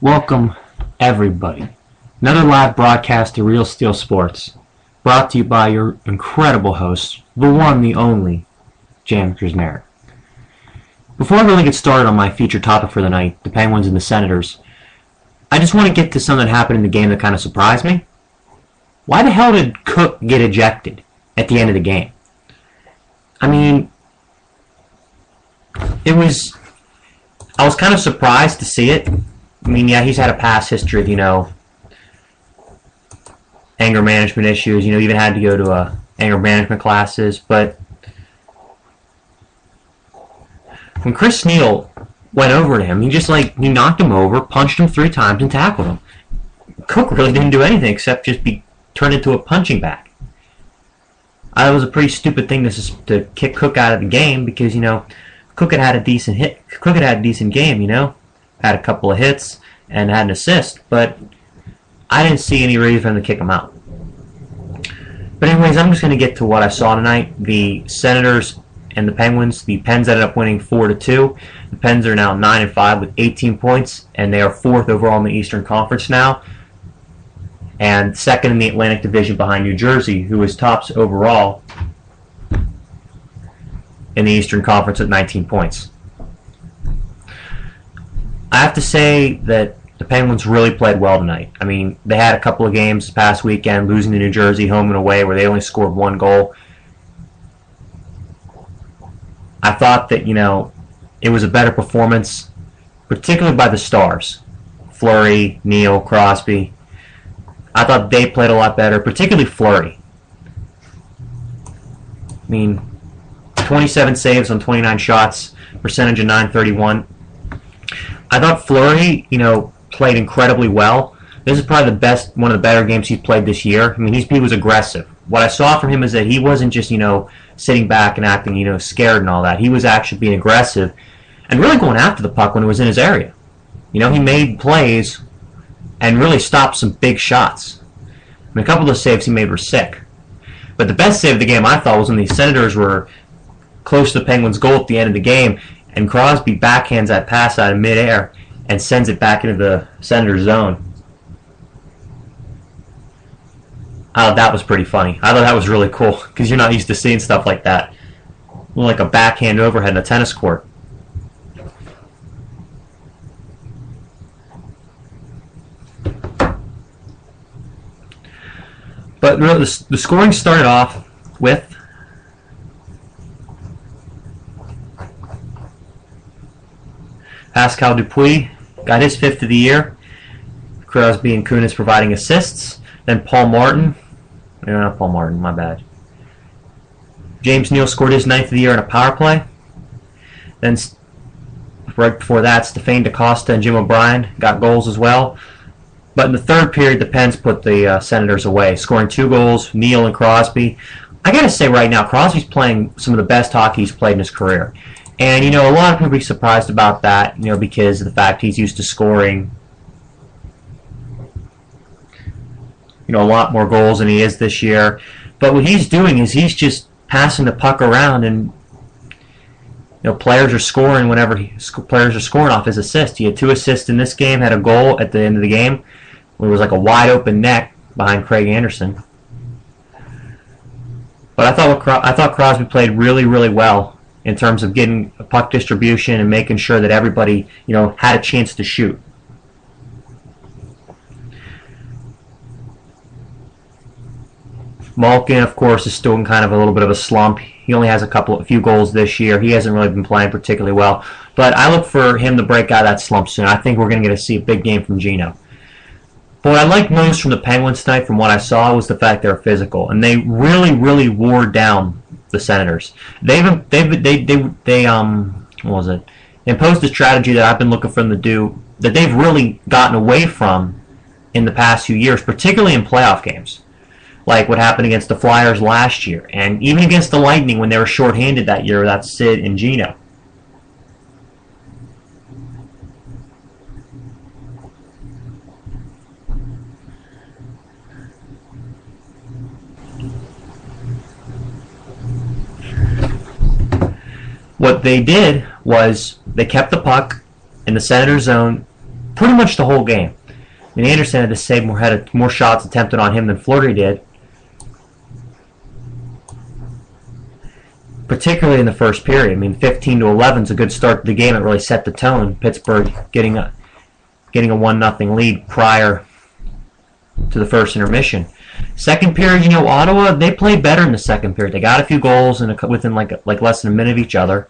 Welcome, everybody. Another live broadcast of Real Steel Sports, brought to you by your incredible host, the one, the only, Jan Krasneric. Before I really get started on my featured topic for the night, the Penguins and the Senators, I just want to get to something that happened in the game that kind of surprised me. Why the hell did Cook get ejected at the end of the game? I mean, I was kind of surprised to see it. I mean, yeah, he's had a past history of, anger management issues. Even had to go to anger management classes. But when Chris Neal went over to him, he knocked him over, punched him 3 times, and tackled him. Cook really didn't do anything except just be turned into a punching bag. It was a pretty stupid thing to kick Cook out of the game because Cook had a decent hit. Cook had a decent game. Had a couple of hits and had an assist, but I didn't see any reason for him to kick him out. But anyways, I'm just going to get to what I saw tonight. The Senators and the Penguins. The Pens ended up winning 4-2. The Pens are now 9-5 with 18 points, and they are 4th overall in the Eastern Conference now, and 2nd in the Atlantic Division behind New Jersey, who is tops overall in the Eastern Conference at 19 points. I have to say that the Penguins really played well tonight. I mean, they had a couple of games this past weekend, losing to New Jersey home and away, where they only scored 1 goal. I thought that, it was a better performance, particularly by the stars. Fleury, Neal, Crosby. I thought they played a lot better, particularly Fleury. I mean, 27 saves on 29 shots, percentage of .931. I thought Fleury, played incredibly well. This is probably one of the better games he's played this year. I mean, he was aggressive. What I saw from him is that he wasn't just, sitting back and acting, scared and all that. He was actually being aggressive and really going after the puck when it was in his area. He made plays and really stopped some big shots. I mean, a couple of the saves he made were sick. But the best save of the game, I thought, was when the Senators were close to the Penguins' goal at the end of the game, and Crosby backhands that pass out of midair and sends it back into the Senators' zone. I thought that was pretty funny. I thought that was really cool because you're not used to seeing stuff like that. Like a backhand overhead in a tennis court. But the scoring started off with Pascal Dupuis got his 5th of the year. Crosby and Kunis providing assists. Then Paul Martin. No, not Paul Martin, my bad. James Neal scored his 9th of the year on a power play. Then right before that, Stephane DaCosta and Jim O'Brien got goals as well. But in the 3rd period, the Pens put the Senators away, scoring 2 goals, Neal and Crosby. I got to say right now, Crosby's playing some of the best hockey he's played in his career. And, a lot of people will be surprised about that, because of the fact he's used to scoring, a lot more goals than he is this year. But what he's doing is he's just passing the puck around, and, players are scoring players are scoring off his assists. He had 2 assists in this game, had a goal at the end of the game. It was like a wide open net behind Craig Anderson. But I thought Crosby played really, really well in terms of getting puck distribution and making sure that everybody, had a chance to shoot. Malkin, of course, is still in kind of a little bit of a slump. He only has a few goals this year. He hasn't really been playing particularly well. But I look for him to break out of that slump soon. I think we're going to get to see a big game from Gino. But what I liked most from the Penguins tonight, from what I saw, was the fact they were physical, and they really, really wore down the Senators. They imposed a strategy that I've been looking for them to do, that they've really gotten away from in the past few years, particularly in playoff games, like what happened against the Flyers last year, and even against the Lightning when they were shorthanded that year without Sid and Gino. What they did was they kept the puck in the Senators' zone pretty much the whole game. I mean, Anderson had to save had more shots attempted on him than Fleury did, particularly in the first period. I mean, 15-11 is a good start to the game. It really set the tone. Pittsburgh getting a 1-0 lead prior to the first intermission. Second period, Ottawa, they played better in the second period. They got a few goals within like less than a minute of each other.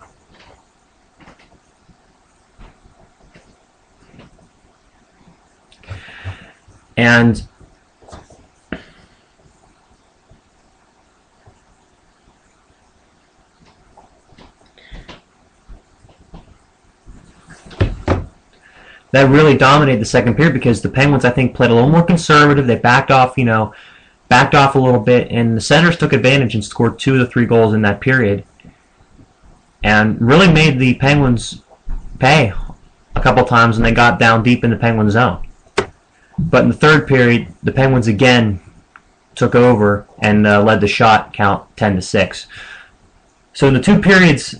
And that really dominated the second period because the Penguins, I think, played a little more conservative. They backed off a little bit, and the Senators took advantage and scored 2 of the 3 goals in that period, and really made the Penguins pay a couple times when they got down deep in the Penguin zone. But in the third period, the Penguins again took over and led the shot count 10-6. So in the 2 periods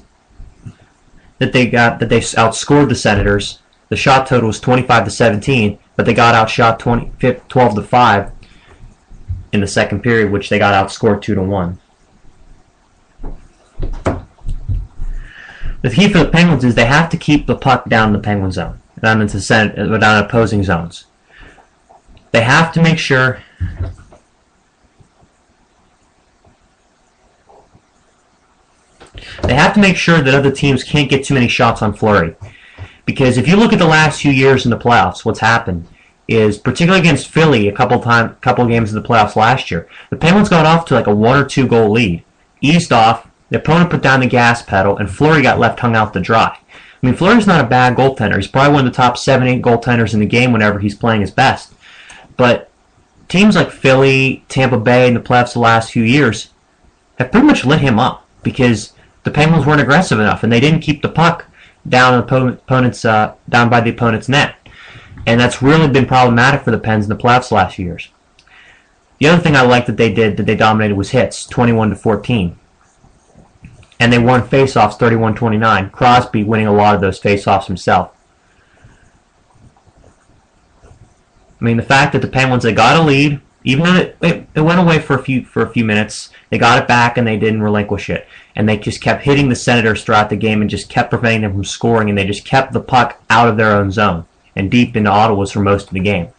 that they outscored the Senators, the shot total was 25-17, but they got outshot 12-5 in the second period, which they got outscored 2-1. The key for the Penguins is they have to keep the puck down in the Penguin zone, down opposing zones. They have to make sure that other teams can't get too many shots on Fleury. Because if you look at the last few years in the playoffs, what's happened is, particularly against Philly a couple games in the playoffs last year, the Penguins got off to like a 1 or 2 goal lead, eased off, the opponent put down the gas pedal, and Fleury got left hung out to dry. I mean, Fleury's not a bad goaltender. He's probably one of the top 7-8 goaltenders in the game whenever he's playing his best. But teams like Philly, Tampa Bay in the playoffs the last few years have pretty much lit him up because the Penguins weren't aggressive enough and they didn't keep the puck down by the opponent's net. And that's really been problematic for the Pens in the playoffs the last few years. The other thing I liked that they dominated was hits, 21-14. And they won faceoffs 31-29. Crosby winning a lot of those faceoffs himself. I mean, the fact that the Penguins, they got a lead, even though it went away for a few minutes, they got it back and they didn't relinquish it. And they just kept hitting the Senators throughout the game and just kept preventing them from scoring, and they just kept the puck out of their own zone and deep into Ottawa's for most of the game.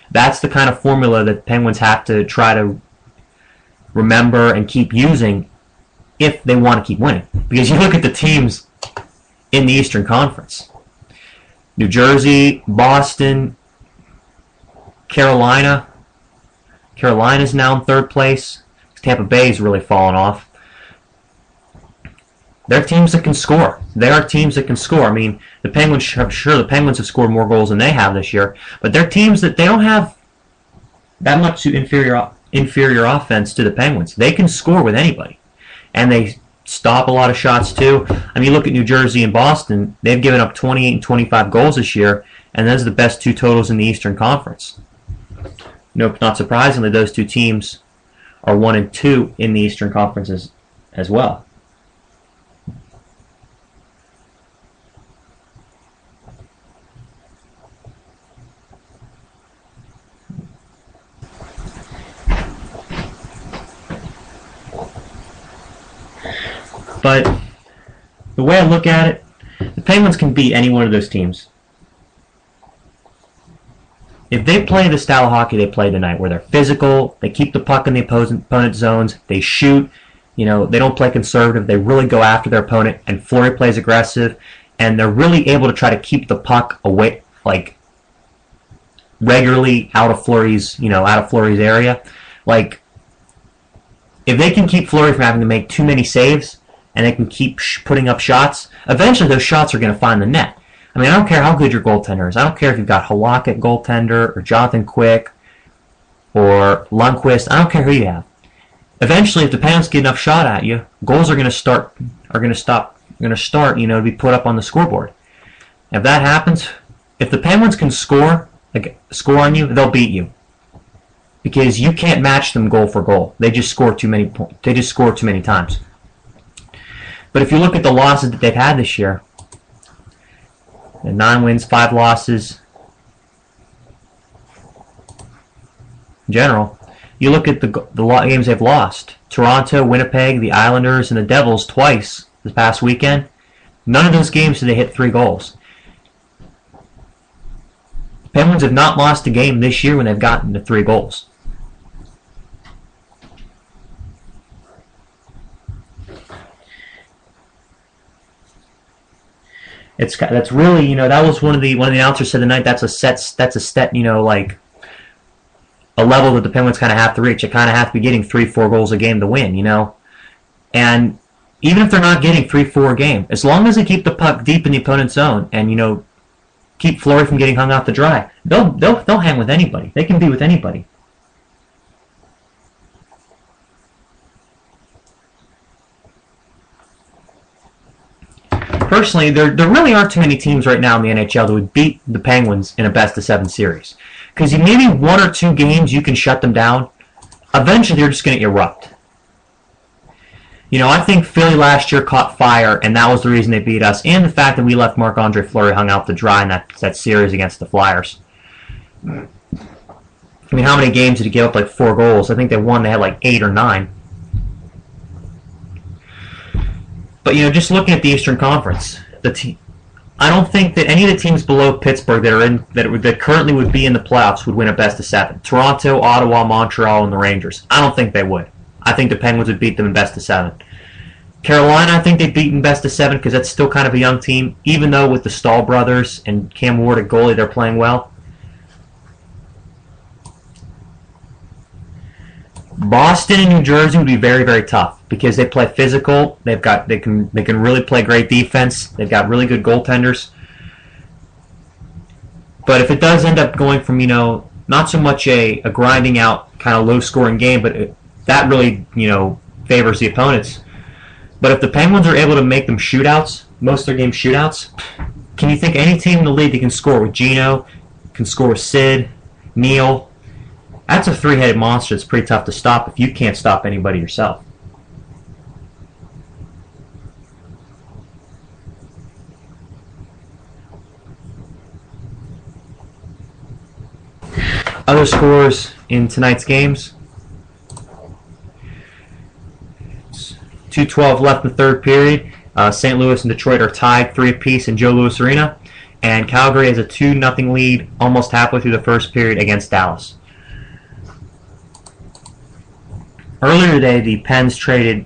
That's the kind of formula that the Penguins have to try to remember and keep using if they want to keep winning. Because you look at the teams in the Eastern Conference. New Jersey, Boston, Carolina. Carolina's now in third place. Tampa Bay's really fallen off. They're teams that can score. They are teams that can score. I mean, the Penguins have scored more goals than they have this year, but they're teams that they don't have that much inferior offense to the Penguins. They can score with anybody, and they stop a lot of shots too. I mean, look at New Jersey and Boston. They've given up 28 and 25 goals this year, and those are the best 2 totals in the Eastern Conference. Nope, not surprisingly, those 2 teams are 1 and 2 in the Eastern Conference as well. But the way I look at it, the Penguins can beat any one of those teams. If they play the style of hockey they play tonight, where they're physical, they keep the puck in the opponent's zones, they shoot, they don't play conservative, they really go after their opponent, and Fleury plays aggressive, and they're really able to try to keep the puck away, like, regularly out of Fleury's area. Like, if they can keep Fleury from having to make too many saves, and they can keep putting up shots, eventually those shots are going to find the net. I mean, I don't care how good your goaltender is. I don't care if you've got Halak at goaltender, or Jonathan Quick, or Lundqvist. I don't care who you have. Eventually, if the Penguins get enough shot at you, goals are going to start to be put up on the scoreboard. If that happens, if the Penguins can score on you, they'll beat you. Because you can't match them goal for goal. They just score too many times. But if you look at the losses that they've had this year, 9 wins, 5 losses, in general. You look at the games they've lost. Toronto, Winnipeg, the Islanders, and the Devils twice this past weekend. None of those games did they hit 3 goals. The Penguins have not lost a game this year when they've gotten to 3 goals. That's really, that was one of the announcers said tonight. That's a set, like a level that the Penguins kind of have to reach. They kind of have to be getting 3-4 goals a game to win, And even if they're not getting 3-4 a game, as long as they keep the puck deep in the opponent's zone and keep Fleury from getting hung out to dry, they'll hang with anybody. They can be with anybody. Personally, there really aren't too many teams right now in the NHL that would beat the Penguins in a best-of-7 series. Because maybe 1 or 2 games you can shut them down. Eventually, they're just going to erupt. I think Philly last year caught fire, and that was the reason they beat us, and the fact that we left Marc-Andre Fleury hung out to dry in that series against the Flyers. How many games did he give up? Like 4 goals. I think they had like 8 or 9. But just looking at the Eastern Conference, I don't think that any of the teams below Pittsburgh that currently would be in the playoffs would win a best-of-7. Toronto, Ottawa, Montreal, and the Rangers. I don't think they would. I think the Penguins would beat them in best-of-7. Carolina, I think they'd beat in best-of-7 because that's still kind of a young team, even though with the Stahl brothers and Cam Ward at goalie, they're playing well. Boston and New Jersey would be very, very tough because they play physical. They can really play great defense. They've got really good goaltenders. But if it does end up going from not so much a grinding out kind of low scoring game, but that really favors the opponents. But if the Penguins are able to make them shootouts, most of their games shootouts, can you think any team in the league that can score with Gino, can score with Sid, Neal? That's a 3-headed monster. It's pretty tough to stop if you can't stop anybody yourself. Other scores in tonight's games. 2:12 left in the third period. St. Louis and Detroit are tied 3 apiece in Joe Louis Arena. And Calgary has a 2-0 lead almost halfway through the first period against Dallas. Earlier today, the Pens traded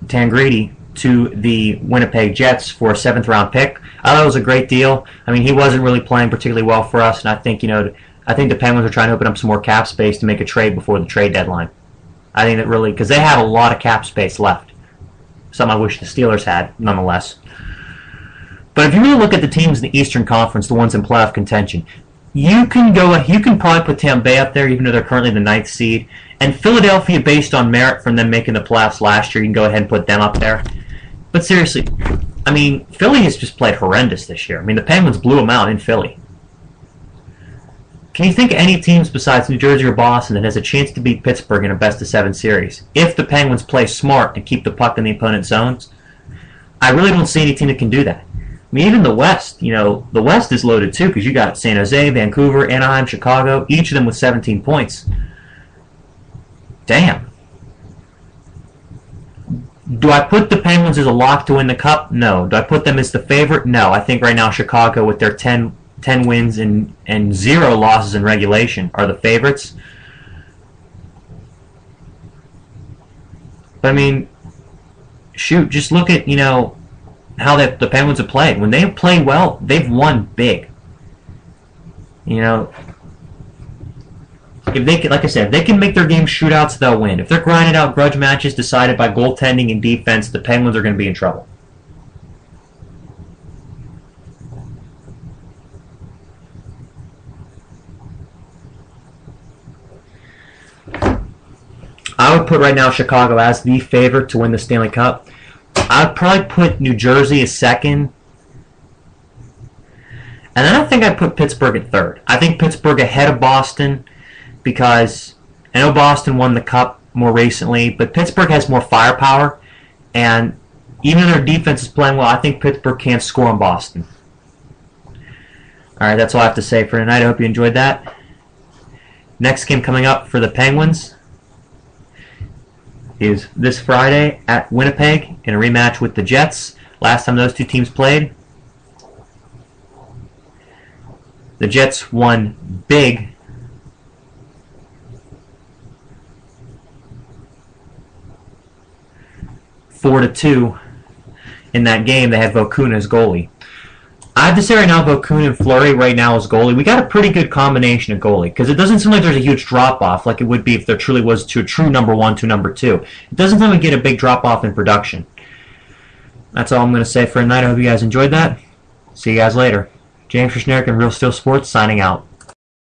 Tangradi to the Winnipeg Jets for a 7th-round pick. I thought it was a great deal. He wasn't really playing particularly well for us, and I think the Penguins are trying to open up some more cap space to make a trade before the trade deadline. I think that really, because they have a lot of cap space left. Some I wish the Steelers had, nonetheless. But if you really look at the teams in the Eastern Conference, the ones in playoff contention, you can probably put Tampa Bay up there, even though they're currently the 9th seed. And Philadelphia, based on merit from them making the playoffs last year, you can go ahead and put them up there. But seriously, Philly has just played horrendous this year. The Penguins blew them out in Philly. Can you think of any teams besides New Jersey or Boston that has a chance to beat Pittsburgh in a best-of-7 series? If the Penguins play smart and keep the puck in the opponent's zones, I really don't see any team that can do that. Even the West, the West is loaded too because you got San Jose, Vancouver, Anaheim, Chicago, each of them with 17 points. Damn. Do I put the Penguins as a lock to win the Cup? No. Do I put them as the favorite? No. I think right now Chicago, with their 10 wins and 0 losses in regulation, are the favorites. But shoot, just look at, how the Penguins have played. When they've played well, they've won big. If they can, like I said, if they can make their game shootouts, they'll win. If they're grinding out grudge matches decided by goaltending and defense, the Penguins are going to be in trouble. I would put right now Chicago as the favorite to win the Stanley Cup. I would probably put New Jersey as second. And then I think I'd put Pittsburgh at third. I think Pittsburgh ahead of Boston because I know Boston won the Cup more recently, but Pittsburgh has more firepower. And even though their defense is playing well, I think Pittsburgh can't score on Boston. All right, that's all I have to say for tonight. I hope you enjoyed that. Next game coming up for the Penguins is this Friday at Winnipeg in a rematch with the Jets. Last time those two teams played, the Jets won big. Four to 2 in that game. They had Vokuna as goalie. I have to say right now, Vokuna and Fleury right now as goalie. We got a pretty good combination of goalie because it doesn't seem like there's a huge drop-off like it would be if there truly was to a true number 1 to number 2. It doesn't seem like we get a big drop-off in production. That's all I'm going to say for tonight. I hope you guys enjoyed that. See you guys later. James Krishnarik and Real Steel Sports signing out.